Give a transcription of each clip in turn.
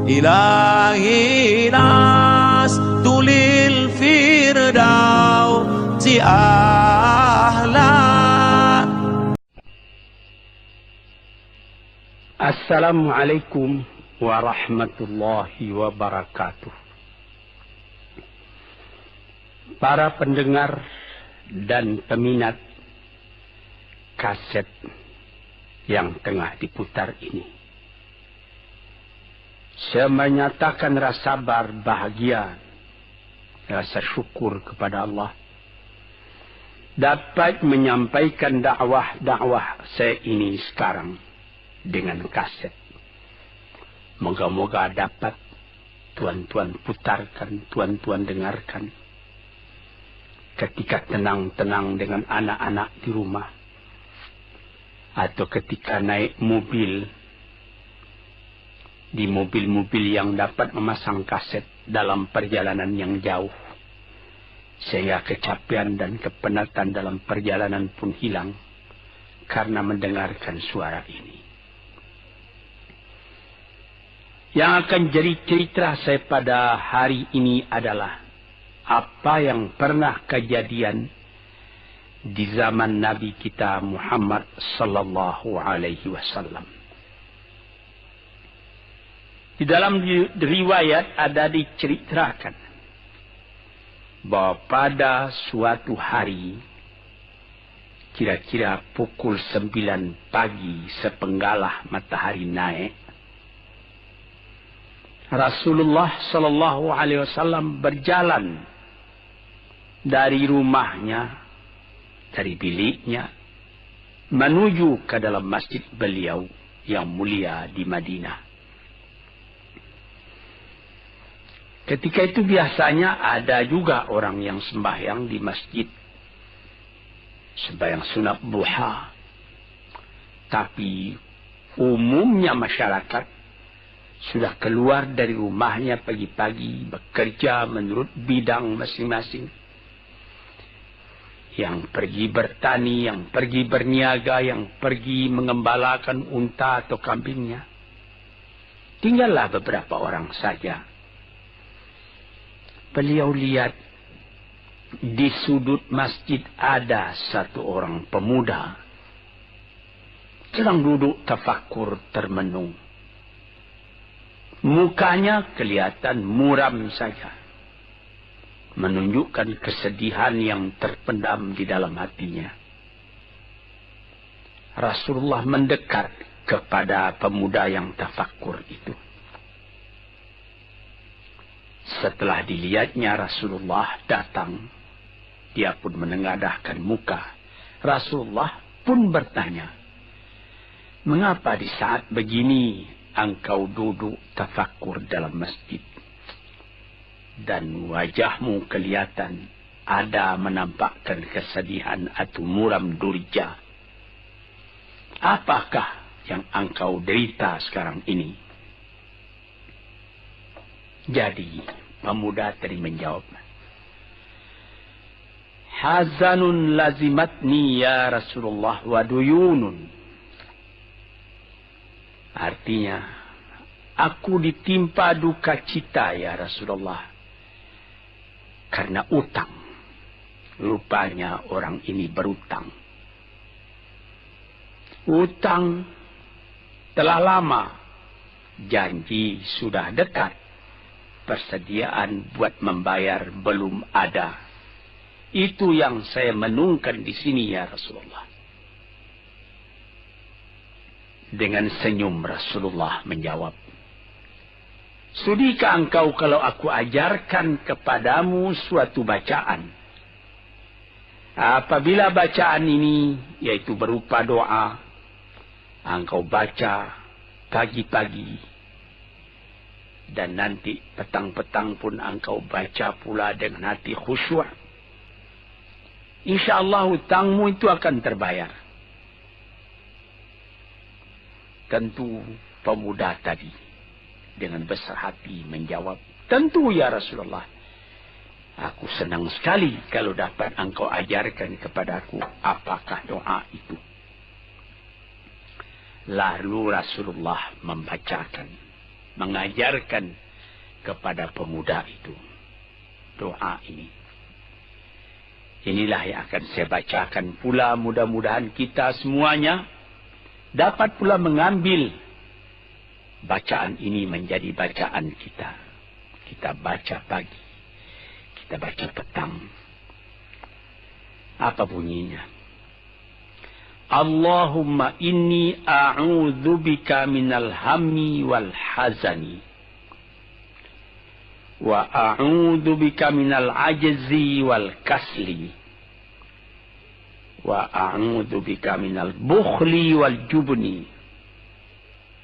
إلهي لست للفردوس أهلا. Assalamualaikum warahmatullahi wabarakatuh. Para pendengar dan peminat kaset yang tengah diputar ini, saya menyatakan rasa bahagia, rasa syukur kepada Allah dapat menyampaikan dakwah saya ini sekarang dengan kaset. Moga-moga dapat tuan-tuan putarkan, tuan-tuan dengarkan ketika tenang-tenang dengan anak-anak di rumah, atau ketika naik mobil, di mobil-mobil yang dapat memasang kaset dalam perjalanan yang jauh, sehingga kecapean dan kepenatan dalam perjalanan pun hilang karena mendengarkan suara ini. Yang akan jadi cerita saya pada hari ini adalah apa yang pernah kejadian di zaman Nabi kita Muhammad sallallahu alaihi wasallam. Di dalam riwayat ada diceritakan bahwa pada suatu hari, kira-kira pukul 9 pagi sepenggalah matahari naik, Rasulullah sallallahu alaihi wasallam berjalan dari rumahnya, dari biliknya, menuju ke dalam masjid beliau yang mulia di Madinah. Ketika itu biasanya ada juga orang yang sembahyang di masjid, sembahyang sunat duha. Tapi umumnya masyarakat sudah keluar dari rumahnya pagi-pagi, bekerja menurut bidang masing-masing. Yang pergi bertani, yang pergi berniaga, yang pergi mengembalakan unta atau kambingnya. Tinggallah beberapa orang saja. Beliau lihat di sudut masjid ada satu orang pemuda sedang duduk tafakur termenung. Mukanya kelihatan muram saja, menunjukkan kesedihan yang terpendam di dalam hatinya. Rasulullah mendekat kepada pemuda yang tafakur itu. Setelah dilihatnya Rasulullah datang, dia pun menengadahkan muka. Rasulullah pun bertanya, "Mengapa di saat begini engkau duduk tafakur dalam masjid? Dan wajahmu kelihatan ada menampakkan kesedihan atau muram durja. Apakah yang engkau derita sekarang ini?" Jadi pemuda tadi menjawab, "Hazanun lazimatni ya Rasulullah wa duyunun." Artinya, aku ditimpa duka cita ya Rasulullah karena utang. Rupanya orang ini berutang. Utang telah lama, janji sudah dekat, persediaan buat membayar belum ada. Itu yang saya menungkan di sini ya Rasulullah. Dengan senyum Rasulullah menjawab, "Sudikah engkau kalau aku ajarkan kepadamu suatu bacaan? Apabila bacaan ini, yaitu berupa doa, engkau baca pagi-pagi, dan nanti petang-petang pun engkau baca pula dengan hati khusyuk, InsyaAllah hutangmu itu akan terbayar." Tentu pemuda tadi dengan besar hati menjawab, "Tentu ya Rasulullah. Aku senang sekali kalau dapat engkau ajarkan kepadaku apakah doa itu." Lalu Rasulullah membacakan mengajarkan kepada pemuda itu doa ini. Inilah yang akan saya bacakan pula. Mudah-mudahan kita semuanya dapat pula mengambil bacaan ini menjadi bacaan kita. Kita baca pagi, kita baca petang. Apa bunyinya? Allahumma inni a'udzubika minal hammi wal hazani. Wa a'udzu bika minal ajzi wal kasli. Wa a'udzu bika minal bukhli wal jubni.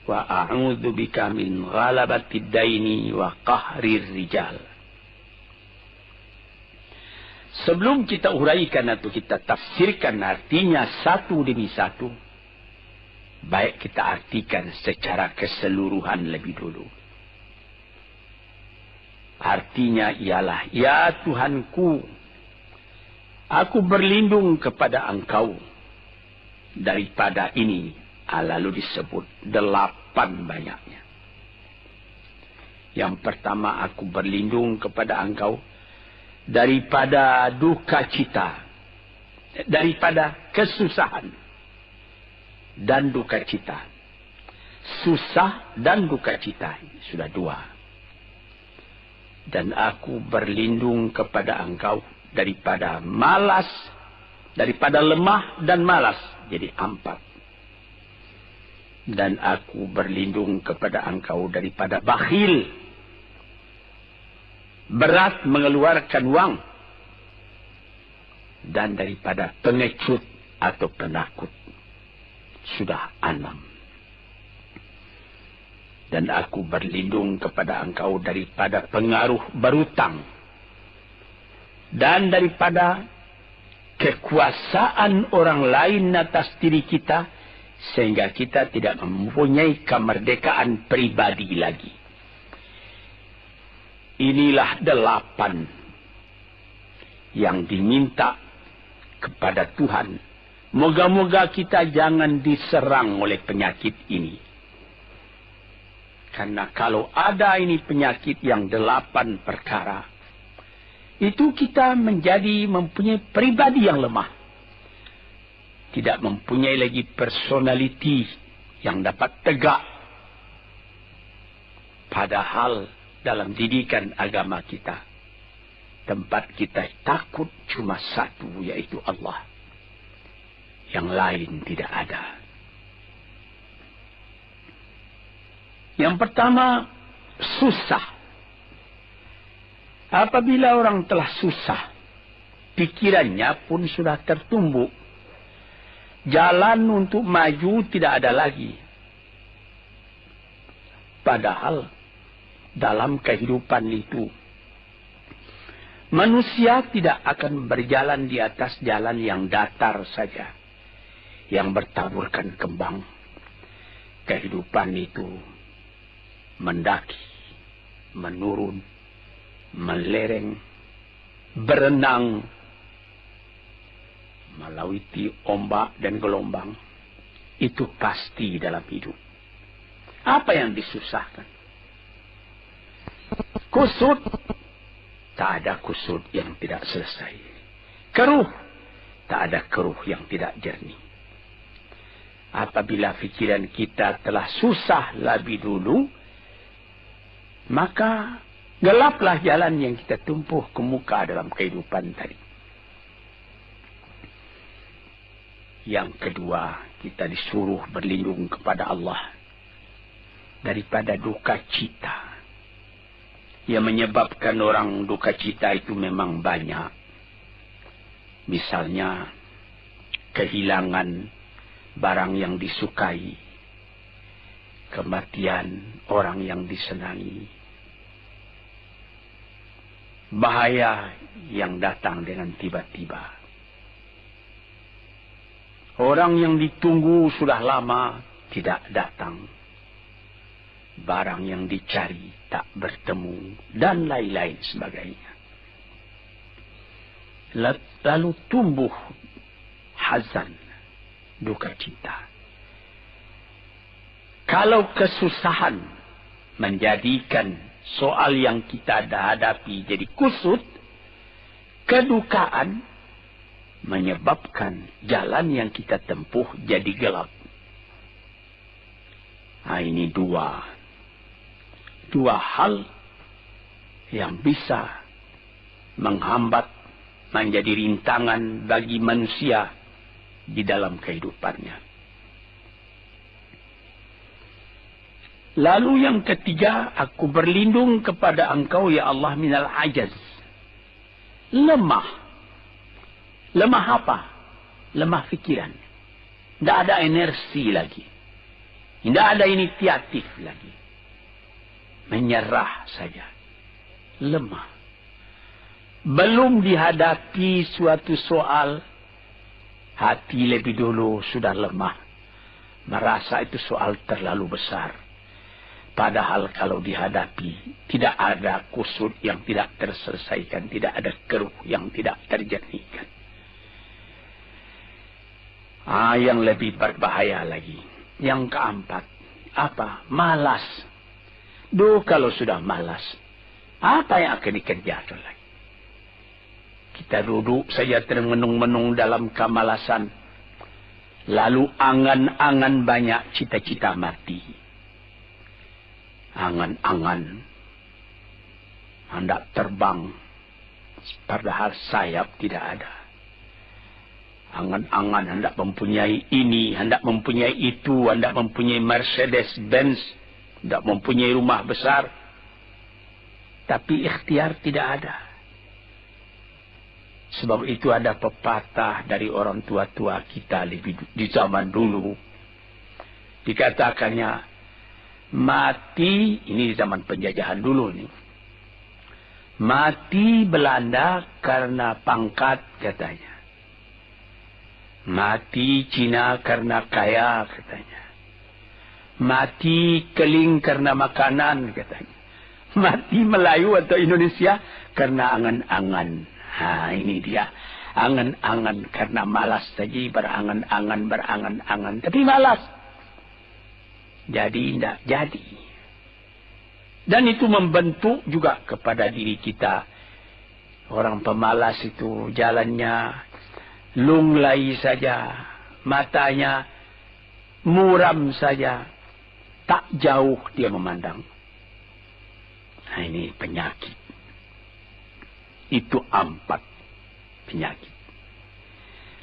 Wa a'udzu bika min ghalabatid daini wa qahrir rijal. Sebelum kita uraikan atau kita tafsirkan artinya satu demi satu, baik kita artikan secara keseluruhan lebih dulu. Artinya ialah, ya Tuhanku, aku berlindung kepada Engkau daripada ini. Lalu disebut 8 banyaknya. Yang pertama, aku berlindung kepada Engkau daripada duka cita, daripada kesusahan dan duka cita. Susah dan duka cita, sudah 2. Dan aku berlindung kepada Engkau daripada malas, daripada lemah dan malas, jadi 4. Dan aku berlindung kepada Engkau daripada bakhil, berat mengeluarkan wang, dan daripada pengecut atau penakut, sudah 6. Dan aku berlindung kepada Engkau daripada pengaruh berutang, dan daripada kekuasaan orang lain atas diri kita, sehingga kita tidak mempunyai kemerdekaan pribadi lagi. Inilah 8 yang diminta kepada Tuhan. Moga-moga kita jangan diserang oleh penyakit ini. Karena kalau ada ini penyakit yang 8 perkara, itu kita mempunyai pribadi yang lemah. Tidak mempunyai lagi personality yang dapat tegak. Padahal dalam didikan agama kita, tempat kita takut cuma satu, yaitu Allah. Yang lain tidak ada. Yang pertama, susah. Apabila orang telah susah, pikirannya pun sudah tertumbuk. Jalan untuk maju tidak ada lagi. Padahal dalam kehidupan itu, manusia tidak akan berjalan di atas jalan yang datar saja, yang bertaburkan kembang. Kehidupan itu mendaki, menurun, melereng, berenang, melalui ombak dan gelombang. Itu pasti dalam hidup. Apa yang disusahkan? Kusut, tak ada kusut yang tidak selesai. Keruh, tak ada keruh yang tidak jernih. Apabila pikiran kita telah susah lebih dulu, maka gelaplah jalan yang kita tumpuh ke muka dalam kehidupan tadi. Yang kedua, kita disuruh berlindung kepada Allah daripada duka cita. Yang menyebabkan orang duka cita itu memang banyak. Misalnya, kehilangan barang yang disukai, kematian orang yang disenangi, bahaya yang datang dengan tiba-tiba, orang yang ditunggu sudah lama tidak datang, barang yang dicari tak bertemu, dan lain-lain sebagainya. Lalu tumbuh hazan, duka cita. Kalau kesusahan menjadikan soal yang kita hadapi jadi kusut, kedukaan menyebabkan jalan yang kita tempuh jadi gelap. Nah, ini dua hal yang bisa menghambat, menjadi rintangan bagi manusia di dalam kehidupannya. Lalu yang ketiga, aku berlindung kepada Engkau ya Allah minal ajaz. Lemah. Lemah apa? Lemah fikiran. Tidak ada energi lagi. Tidak ada inisiatif lagi. Menyerah saja. Lemah. Belum dihadapi suatu soal, hati lebih dulu sudah lemah. Merasa itu soal terlalu besar. Padahal kalau dihadapi, tidak ada kusut yang tidak terselesaikan. Tidak ada keruh yang tidak terjernihkan. Yang lebih berbahaya lagi. Yang keempat, apa? Malas. Kalau sudah malas, apa yang akan dikerjakan lagi? Kita duduk saja termenung-menung dalam kemalasan. Lalu angan-angan banyak, cita-cita mati. Angan-angan hendak terbang, padahal sayap tidak ada. Angan-angan hendak mempunyai ini, hendak mempunyai itu, hendak mempunyai Mercedes-Benz, hendak mempunyai rumah besar. Tapi ikhtiar tidak ada. Sebab itu ada pepatah dari orang tua-tua kita di zaman dulu. Dikatakannya, mati, ini di zaman penjajahan dulu nih. Mati Belanda karena pangkat katanya. Mati Cina karena kaya katanya. Mati Keling karena makanan katanya. Mati Melayu atau Indonesia karena angan-angan. Ini dia. Angan-angan karena malas saja. Berangan-angan. Tapi malas. Jadi tidak jadi. Dan itu membentuk juga kepada diri kita. Orang pemalas itu jalannya lunglai saja. Matanya muram saja. Tak jauh dia memandang. Nah, ini penyakit. Itu 4 penyakit.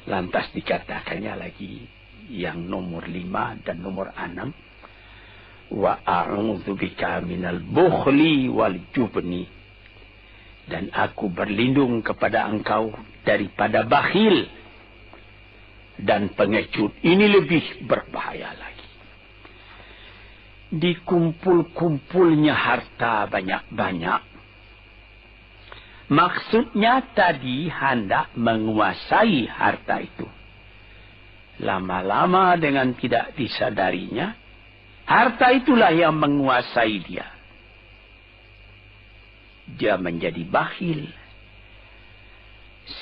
Lantas dikatakannya lagi yang nomor 5 dan nomor 6. Wa a'udzubika minal bukhli wal jubni. Dan aku berlindung kepada engkau daripada bakhil dan pengecut. Ini lebih berbahaya lagi. Dikumpul-kumpulnya harta banyak-banyak. Maksudnya tadi hendak menguasai harta itu. Lama-lama dengan tidak disadarinya, harta itulah yang menguasai dia. Dia menjadi bakhil.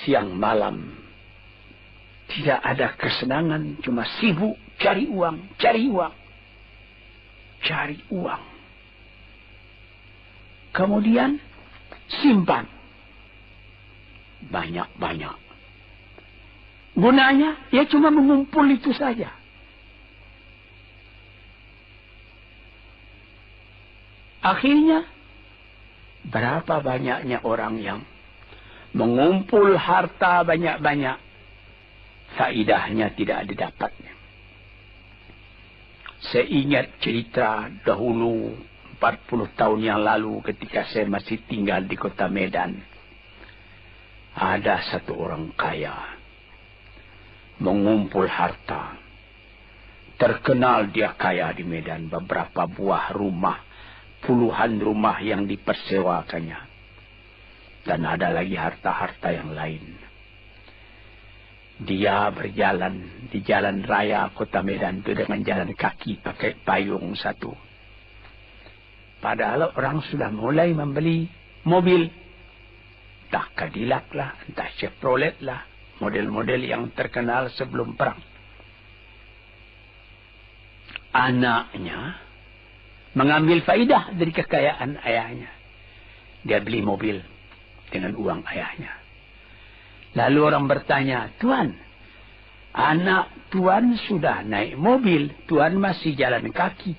Siang malam tidak ada kesenangan, cuma sibuk cari uang. Kemudian simpan banyak-banyak. Gunanya ya cuma mengumpul itu saja. Akhirnya berapa banyaknya orang yang mengumpul harta banyak-banyak, faidahnya tidak didapatnya. Saya ingat cerita dahulu 40 tahun yang lalu ketika saya masih tinggal di kota Medan. Ada satu orang kaya mengumpul harta. Terkenal dia kaya di Medan. Beberapa buah rumah, puluhan rumah yang dipersewakannya. Dan ada lagi harta-harta yang lain. Dia berjalan di jalan raya kota Medan itu dengan jalan kaki pakai payung satu. Padahal orang sudah mulai membeli mobil. Entah Cadillac lah, entah Chevrolet lah. Model-model yang terkenal sebelum perang. Anaknya mengambil faidah dari kekayaan ayahnya. Dia beli mobil dengan uang ayahnya. Lalu orang bertanya, "Tuan, anak Tuan sudah naik mobil, Tuan masih jalan kaki."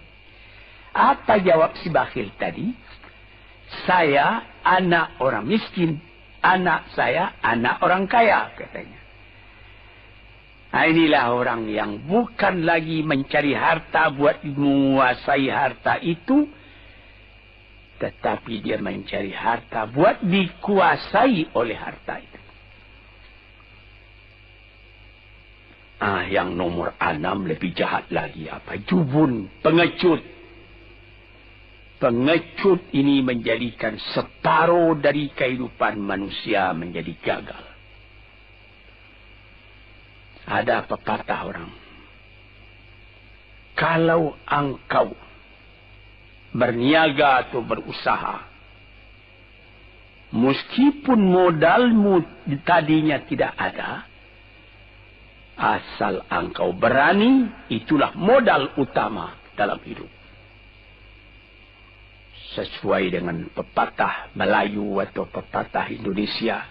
Apa jawab si bakhil tadi? "Saya anak orang miskin, anak saya anak orang kaya," katanya. Nah, inilah orang yang bukan lagi mencari harta buat menguasai harta itu, tetapi dia mencari harta buat dikuasai oleh harta itu. Yang nomor 6 lebih jahat lagi. Apa? Jubun, pengecut. Pengecut ini menjadikan separuh dari kehidupan manusia menjadi gagal. Ada pepatah orang, kalau engkau berniaga atau berusaha, meskipun modalmu tadinya tidak ada, asal engkau berani, itulah modal utama dalam hidup. Sesuai dengan pepatah Melayu atau pepatah Indonesia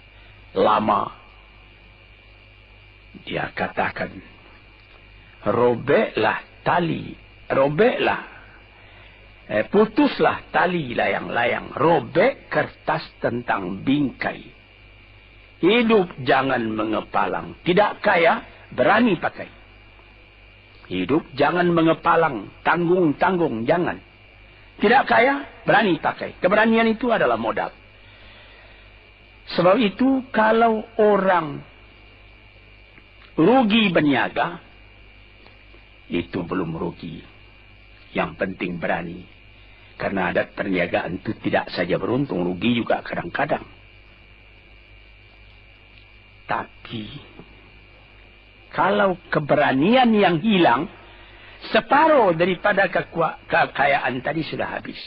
lama, dia katakan, putuslah tali layang-layang, robek kertas tentang bingkai. Hidup jangan mengepalang, tidak kaya berani pakai. Hidup jangan mengepalang, tanggung-tanggung jangan. Tidak kaya berani pakai. Keberanian itu adalah modal. Sebab itu kalau orang rugi berniaga, itu belum rugi. Yang penting berani. Karena adat perniagaan itu tidak saja beruntung, rugi juga kadang-kadang. Tapi kalau keberanian yang hilang, separuh daripada kekayaan tadi sudah habis.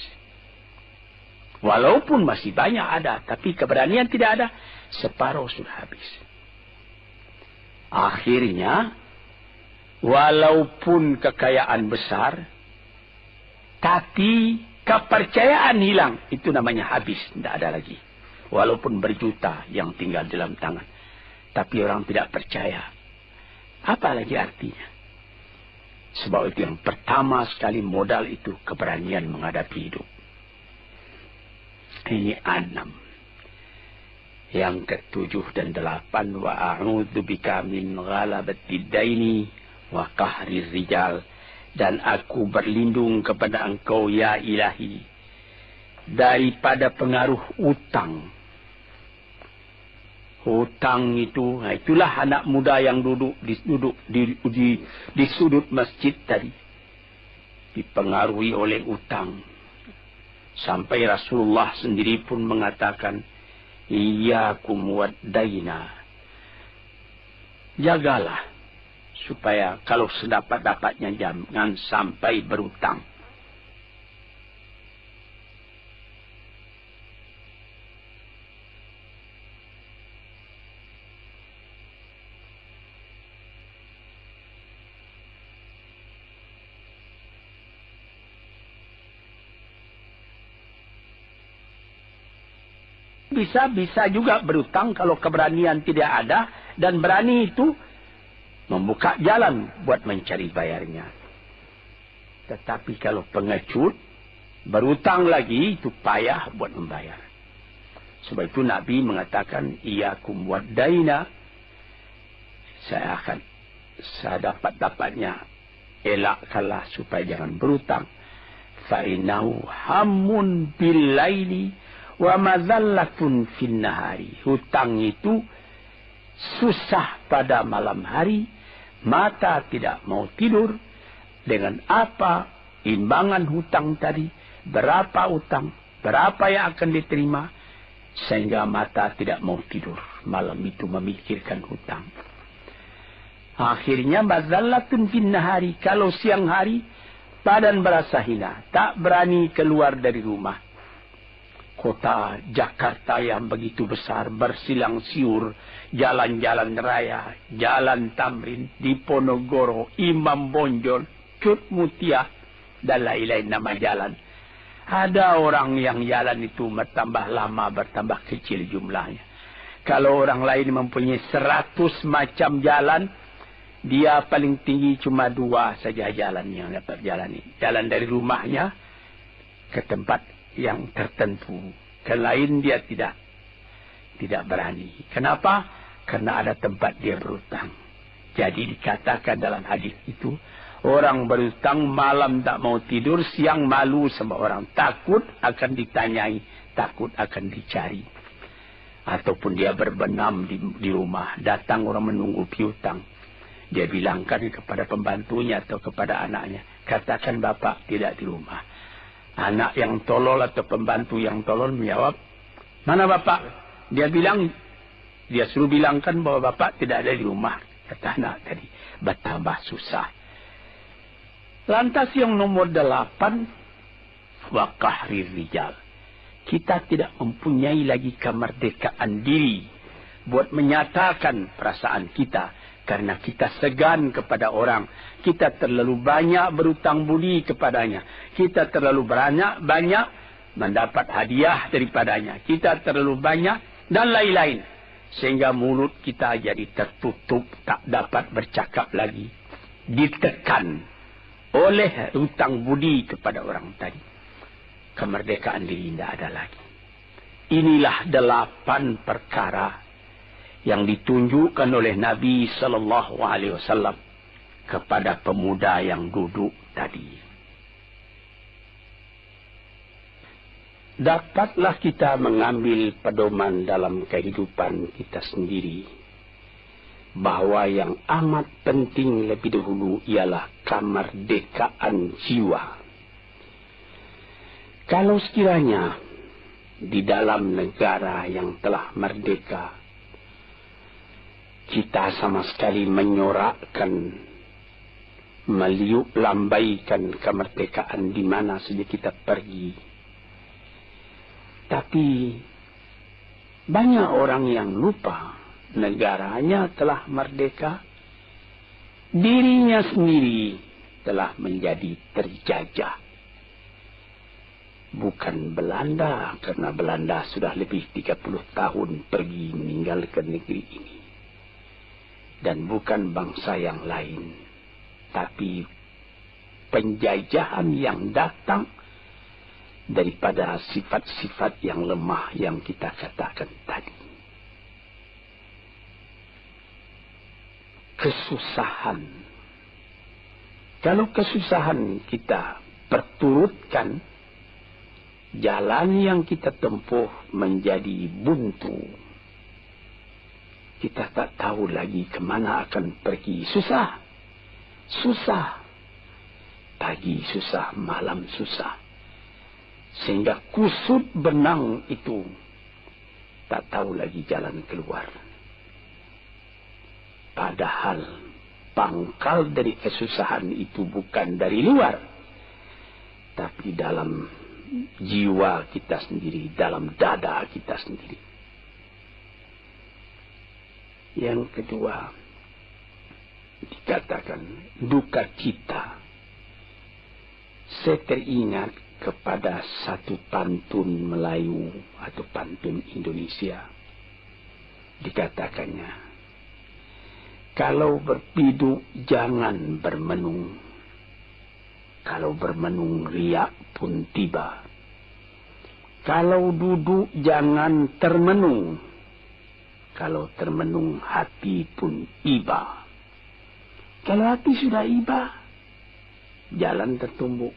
Walaupun masih banyak ada, tapi keberanian tidak ada, separuh sudah habis. Akhirnya, walaupun kekayaan besar, tapi kepercayaan hilang. Itu namanya habis, tidak ada lagi. Walaupun berjuta yang tinggal dalam tangan, tapi orang tidak percaya. Apa lagi artinya? Sebab itu yang pertama sekali modal itu keberanian menghadapi hidup. Ini 6. Yang ke-7 dan 8, wa a'udzu bika min ghalabatid daini wa qahrir rijal, dan aku berlindung kepada Engkau ya Ilahi daripada pengaruh utang. Hutang itu, itulah anak muda yang duduk di sudut masjid tadi, dipengaruhi oleh utang. Sampai Rasulullah sendiri pun mengatakan, iyyakum wad-daina. Jagalah supaya kalau sedapat-dapatnya jangan sampai berutang. Bisa juga berutang kalau keberanian tidak ada, dan berani itu membuka jalan buat mencari bayarnya. Tetapi kalau pengecut berutang lagi, itu payah buat membayar. Sebab itu Nabi mengatakan, iyyakum wad-daina, saya dapat-dapatnya elakkanlah supaya jangan berutang. Fa innahu hammun bil laili wa madhallatun fin nahari. Hutang itu susah pada malam hari, mata tidak mau tidur. Dengan apa imbangan hutang tadi, berapa hutang, berapa yang akan diterima, sehingga mata tidak mau tidur malam itu memikirkan hutang. Akhirnya madhallatun fin nahari, kalau siang hari badan berasa hina, tak berani keluar dari rumah. Kota Jakarta yang begitu besar, bersilang siur, jalan-jalan raya, jalan Tamrin, Diponegoro, Imam Bonjol, Cut Mutia, dan lain-lain nama jalan. Ada orang yang jalan itu bertambah lama, bertambah kecil jumlahnya. Kalau orang lain mempunyai 100 macam jalan, dia paling tinggi cuma 2 saja jalan yang dapat jalani. Jalan dari rumahnya ke tempat yang tertentu. Ke lain dia tidak berani. Kenapa? Karena ada tempat dia berhutang. Jadi dikatakan dalam hadis itu, orang berhutang malam tak mau tidur, siang malu sama orang. Takut akan ditanyai, takut akan dicari. Ataupun dia berbenam di rumah. Datang orang menunggu piutang. Dia bilangkan kepada pembantunya atau kepada anaknya, katakan bapak tidak di rumah. Anak yang tolol atau pembantu yang tolol menjawab, mana bapak? Dia suruh bilangkan bahwa bapak tidak ada di rumah. Kata anak tadi, bertambah susah. Lantas yang nomor 8, wa qahrir rijal. Kita tidak mempunyai lagi kemerdekaan diri buat menyatakan perasaan kita. Karena kita segan kepada orang. Kita terlalu banyak berutang budi kepadanya. Kita terlalu banyak mendapat hadiah daripadanya. Kita terlalu banyak dan lain-lain. Sehingga mulut kita jadi tertutup, tak dapat bercakap lagi. Ditekan oleh hutang budi kepada orang tadi. Kemerdekaan diri tidak ada lagi. Inilah 8 perkara yang ditunjukkan oleh Nabi Sallallahu Alaihi Wasallam kepada pemuda yang duduk tadi. Dapatlah kita mengambil pedoman dalam kehidupan kita sendiri, bahwa yang amat penting lebih dahulu ialah kemerdekaan jiwa. Kalau sekiranya di dalam negara yang telah merdeka, kita sama sekali menyorakkan, meliuk lambaikan kemerdekaan di mana saja kita pergi. Tapi banyak orang yang lupa negaranya telah merdeka, dirinya sendiri telah menjadi terjajah. Bukan Belanda, karena Belanda sudah lebih 30 tahun pergi meninggalkan negeri ini. Dan bukan bangsa yang lain, tapi penjajahan yang datang daripada sifat-sifat yang lemah yang kita katakan tadi. Kesusahan. Kalau kesusahan kita perturutkan, jalan yang kita tempuh menjadi buntu. Kita tak tahu lagi kemana akan pergi. Susah. Susah. Pagi susah, malam susah. Sehingga kusut benang itu tak tahu lagi jalan keluar. Padahal pangkal dari kesusahan itu bukan dari luar, tapi dalam jiwa kita sendiri, dalam dada kita sendiri. Yang kedua, dikatakan duka cita. Saya teringat kepada satu pantun Melayu atau pantun Indonesia. Dikatakannya, kalau berpiduk jangan bermenung. Kalau bermenung riak pun tiba. Kalau duduk jangan termenung. Kalau termenung hati pun iba. Kalau hati sudah iba, jalan tertumbuk.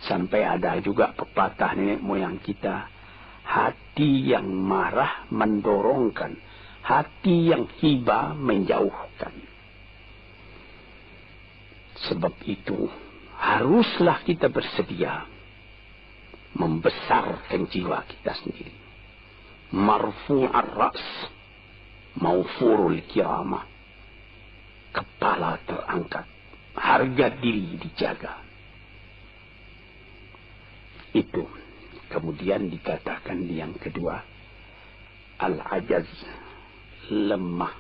Sampai ada juga pepatah nenek moyang kita, hati yang marah mendorongkan, hati yang hibah menjauhkan. Sebab itu haruslah kita bersedia membesarkan jiwa kita sendiri. Marfu'ar ra's, maufurul kiramah. Kepala terangkat, harga diri dijaga. Itu. Kemudian dikatakan yang kedua, al-ajaz, lemah.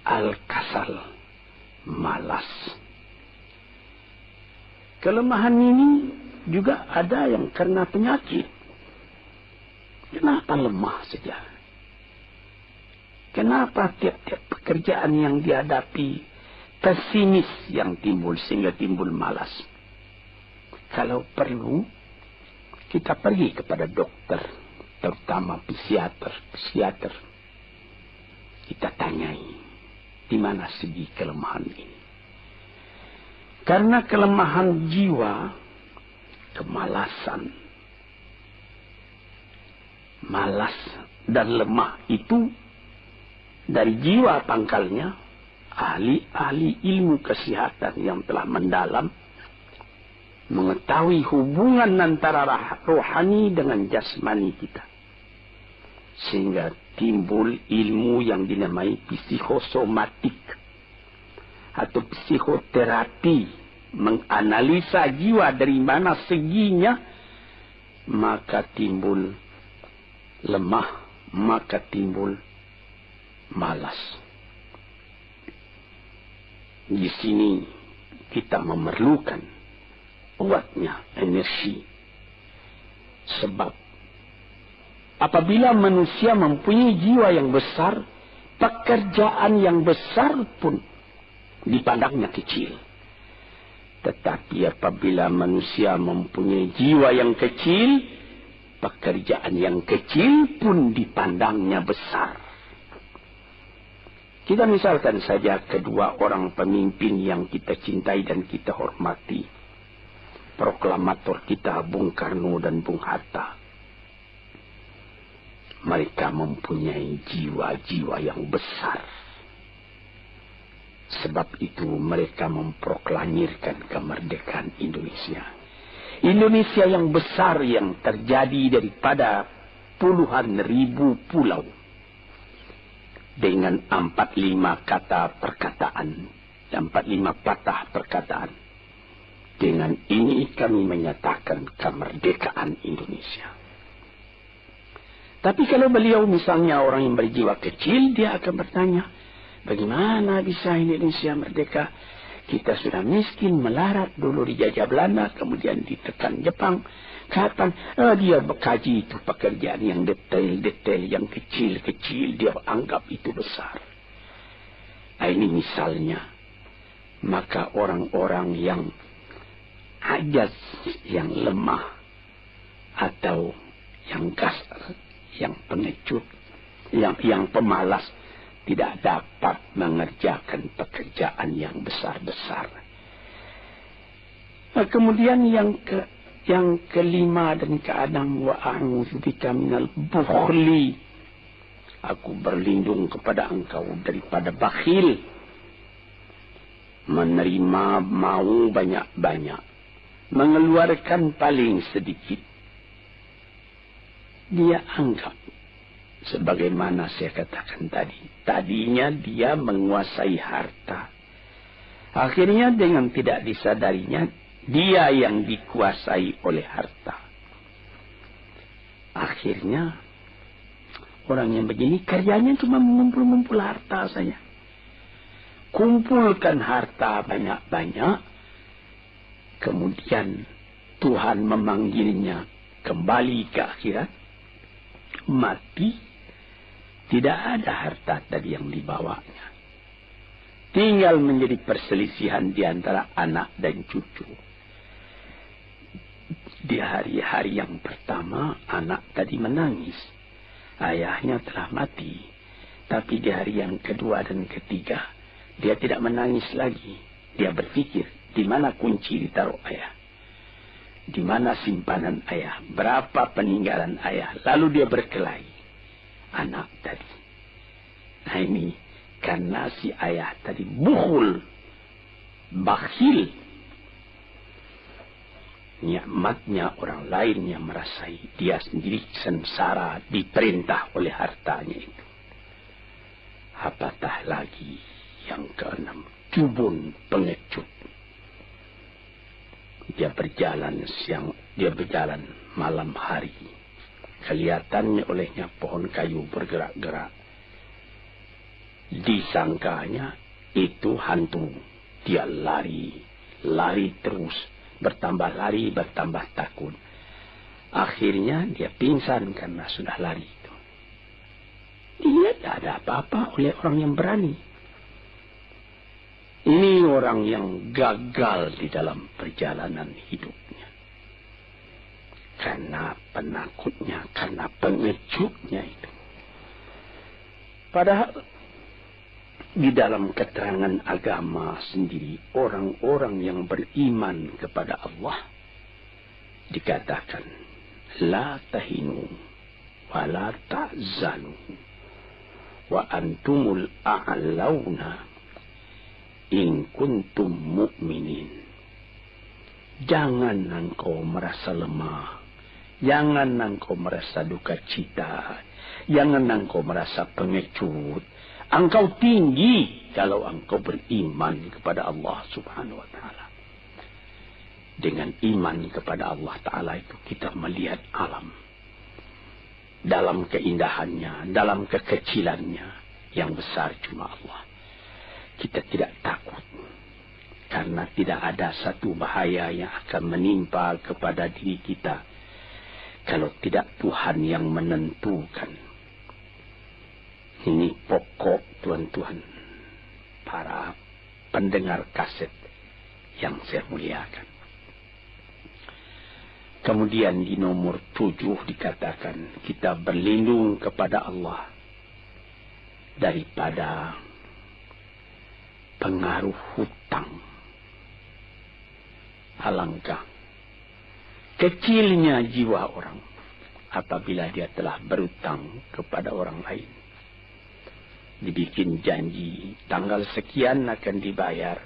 Al-kasal, malas. Kelemahan ini juga ada yang karena penyakit. Kenapa lemah saja? Kenapa tiap-tiap pekerjaan yang dihadapi pesimis yang timbul sehingga timbul malas? Kalau perlu, kita pergi kepada dokter, terutama psikiater. Kita tanyai, di mana segi kelemahan ini? Karena kelemahan jiwa, kemalasan, malas dan lemah itu dari jiwa pangkalnya. Ahli-ahli ilmu kesehatan yang telah mendalam mengetahui hubungan antara rohani dengan jasmani kita, sehingga timbul ilmu yang dinamai psikosomatik atau psikoterapi, menganalisa jiwa dari mana seginya, maka timbul lemah, maka timbul malas. Di sini kita memerlukan kuatnya energi. Sebab apabila manusia mempunyai jiwa yang besar, pekerjaan yang besar pun dipandangnya kecil. Tetapi apabila manusia mempunyai jiwa yang kecil, pekerjaan yang kecil pun dipandangnya besar. Kita misalkan saja kedua orang pemimpin yang kita cintai dan kita hormati. Proklamator kita Bung Karno dan Bung Hatta. Mereka mempunyai jiwa-jiwa yang besar. Sebab itu mereka memproklamirkan kemerdekaan Indonesia. Indonesia yang besar yang terjadi daripada puluhan ribu pulau. Dengan 45 kata perkataan, 45 patah perkataan. Dengan ini kami menyatakan kemerdekaan Indonesia. Tapi kalau beliau misalnya orang yang berjiwa kecil, dia akan bertanya, bagaimana bisa Indonesia merdeka? Kita sudah miskin, melarat, dulu dijajah Belanda, kemudian ditekan Jepang. Kapan? Dia berkaji itu pekerjaan yang detail-detail, yang kecil-kecil, dia anggap itu besar. Ini misalnya. Maka orang-orang yang ajaz, yang lemah, atau yang kasar, yang pengecut, yang pemalas, tidak dapat mengerjakan pekerjaan yang besar-besar. Kemudian yang kelima dan keenam, wa a'udzubika minal bukhli. Aku berlindung kepada engkau daripada bakhil. Menerima mau banyak-banyak, mengeluarkan paling sedikit. Dia anggap, sebagaimana saya katakan tadi, tadinya dia menguasai harta. Akhirnya dengan tidak disadarinya, dia yang dikuasai oleh harta. Akhirnya orang yang begini kerjanya cuma mengumpul-ngumpul harta saja. Kumpulkan harta banyak-banyak, kemudian Tuhan memanggilnya kembali ke akhirat, mati, tidak ada harta tadi yang dibawanya. Tinggal menjadi perselisihan di antara anak dan cucu. Di hari-hari yang pertama, anak tadi menangis. Ayahnya telah mati. Tapi di hari yang kedua dan ketiga, dia tidak menangis lagi. Dia berpikir, di mana kunci ditaruh ayah? Di mana simpanan ayah? Berapa peninggalan ayah? Lalu dia berkelahi. Anak tadi. Nah ini, karena si ayah tadi bukhul, bakhil. Nikmatnya orang lain yang merasai, dia sendiri sengsara diperintah oleh hartanya itu. Apatah lagi yang keenam, jubun, pengecut. Dia berjalan siang, dia berjalan malam hari. Kelihatannya olehnya pohon kayu bergerak-gerak. Disangkanya itu hantu. Dia lari terus. Bertambah lari, bertambah takut. Akhirnya dia pingsan karena sudah lari itu. Dia tidak ada apa-apa oleh orang yang berani. Ini orang yang gagal di dalam perjalanan hidupnya. Karena penakutnya, karena pengejutnya itu. Padahal di dalam keterangan agama sendiri, orang-orang yang beriman kepada Allah dikatakan, la tahinu wa la ta'zanu wa antumul a'launa in kuntum mu'minin. Jangan engkau merasa lemah. Jangan engkau merasa duka cita. Jangan engkau merasa pengecut. Engkau tinggi kalau engkau beriman kepada Allah Subhanahu wa ta'ala. Dengan iman kepada Allah Ta'ala itu kita melihat alam. Dalam keindahannya, dalam kekecilannya. Yang besar cuma Allah. Kita tidak takut. Karena tidak ada satu bahaya yang akan menimpa kepada diri kita. Kalau tidak Tuhan yang menentukan. Ini pokok tuan-tuan. Para pendengar kaset yang saya muliakan. Kemudian di nomor 7 dikatakan. Kita berlindung kepada Allah. Daripada pengaruh hutang. Alangkah kecilnya jiwa orang apabila dia telah berutang kepada orang lain. Dibikin janji tanggal sekian akan dibayar.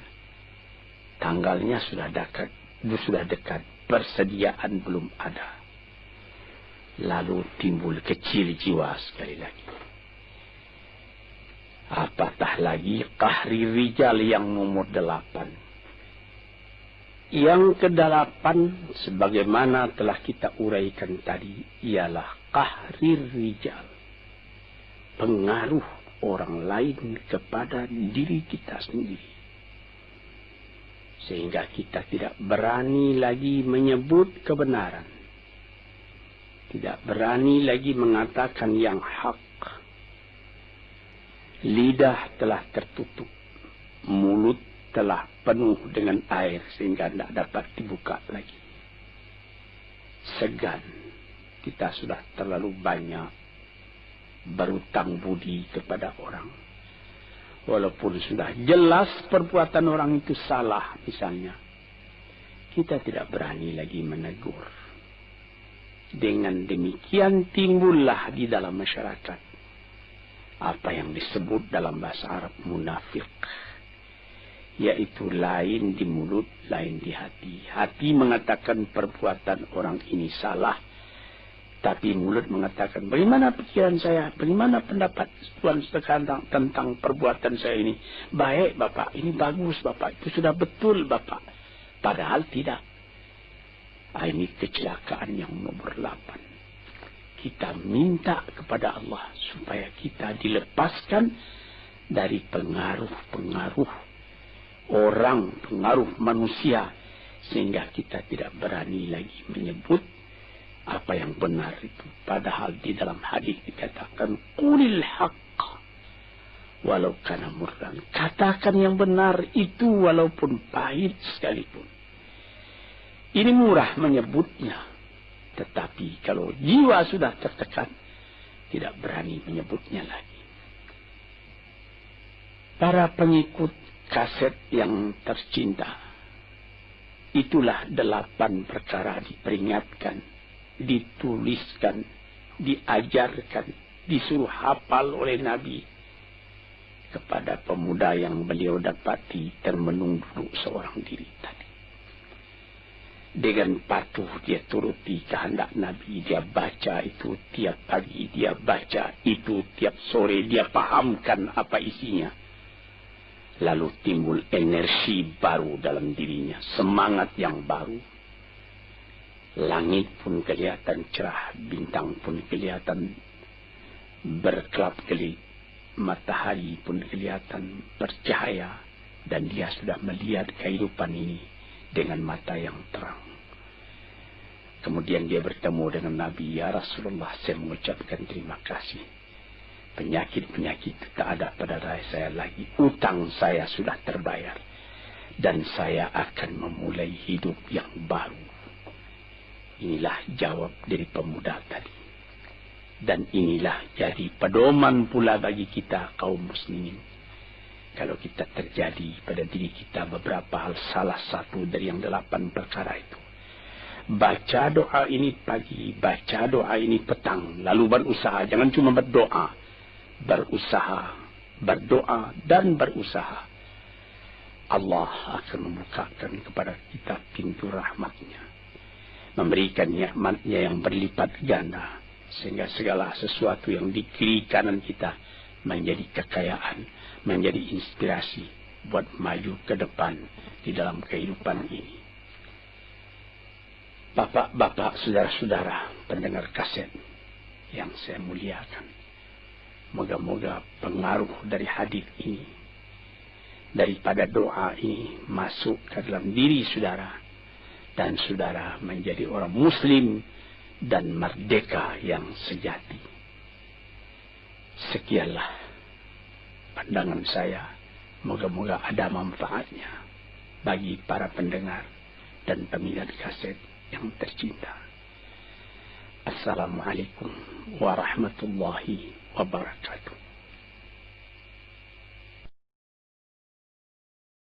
Tanggalnya sudah dekat, persediaan belum ada. Lalu timbul kecil jiwa sekali lagi. Apatah lagi qahri rijal yang nomor 8. Yang ke-8 sebagaimana telah kita uraikan tadi ialah qahri rijal. Pengaruh orang lain kepada diri kita sendiri. Sehingga kita tidak berani lagi menyebut kebenaran. Tidak berani lagi mengatakan yang hak. Lidah telah tertutup. Mulut telah penuh dengan air sehingga tidak dapat dibuka lagi. Segan. Kita sudah terlalu banyak berutang budi kepada orang. Walaupun sudah jelas perbuatan orang itu salah misalnya. Kita tidak berani lagi menegur. Dengan demikian timbullah di dalam masyarakat apa yang disebut dalam bahasa Arab munafik. Yaitu lain di mulut, lain di hati. Hati mengatakan perbuatan orang ini salah. Tapi mulut mengatakan, bagaimana pikiran saya? Bagaimana pendapat Tuhan tentang perbuatan saya ini? Baik Bapak, ini bagus Bapak. Itu sudah betul Bapak. Padahal tidak. Ini kecelakaan yang nomor 8. Kita minta kepada Allah supaya kita dilepaskan dari pengaruh-pengaruh orang, pengaruh manusia, sehingga kita tidak berani lagi menyebut apa yang benar itu. Padahal di dalam hadis dikatakan qulil haqq walau kana murran. Katakan yang benar itu walaupun pahit sekalipun. Ini murah menyebutnya, tetapi kalau jiwa sudah tertekan tidak berani menyebutnya lagi. Para pengikut kaset yang tercinta, itulah 8 perkara diperingatkan, dituliskan, diajarkan, disuruh hafal oleh Nabi kepada pemuda yang beliau dapati termenung duduk seorang diri tadi. Dengan patuh dia turuti kehendak Nabi, dia baca itu tiap pagi, dia baca itu tiap sore, dia pahamkan apa isinya. Lalu timbul energi baru dalam dirinya. Semangat yang baru. Langit pun kelihatan cerah. Bintang pun kelihatan berkelap-kelip. Matahari pun kelihatan bercahaya. Dan dia sudah melihat kehidupan ini dengan mata yang terang. Kemudian dia bertemu dengan Nabi. Ya Rasulullah, saya mengucapkan terima kasih. Penyakit-penyakit tak ada pada saya lagi. Utang saya sudah terbayar. Dan saya akan memulai hidup yang baru. Inilah jawab dari pemuda tadi. Dan inilah jadi pedoman pula bagi kita kaum muslimin. Kalau kita terjadi pada diri kita beberapa hal, salah satu dari yang 8 perkara itu. Baca doa ini pagi, baca doa ini petang, lalu berusaha. Jangan cuma berdoa. Berusaha, berdoa dan berusaha. Allah akan membukakan kepada kita pintu rahmatnya. Memberikan nikmatnya yang berlipat ganda. Sehingga segala sesuatu yang di kiri kanan kita menjadi kekayaan, menjadi inspirasi buat maju ke depan di dalam kehidupan ini. Bapak-bapak, saudara-saudara, pendengar kaset yang saya muliakan. Moga-moga pengaruh dari hadis ini, daripada doa ini masuk ke dalam diri saudara. Dan saudara menjadi orang muslim dan merdeka yang sejati. Sekianlah pandangan saya. Moga-moga ada manfaatnya bagi para pendengar dan peminat kaset yang tercinta. Assalamualaikum warahmatullahi wabarakatuh.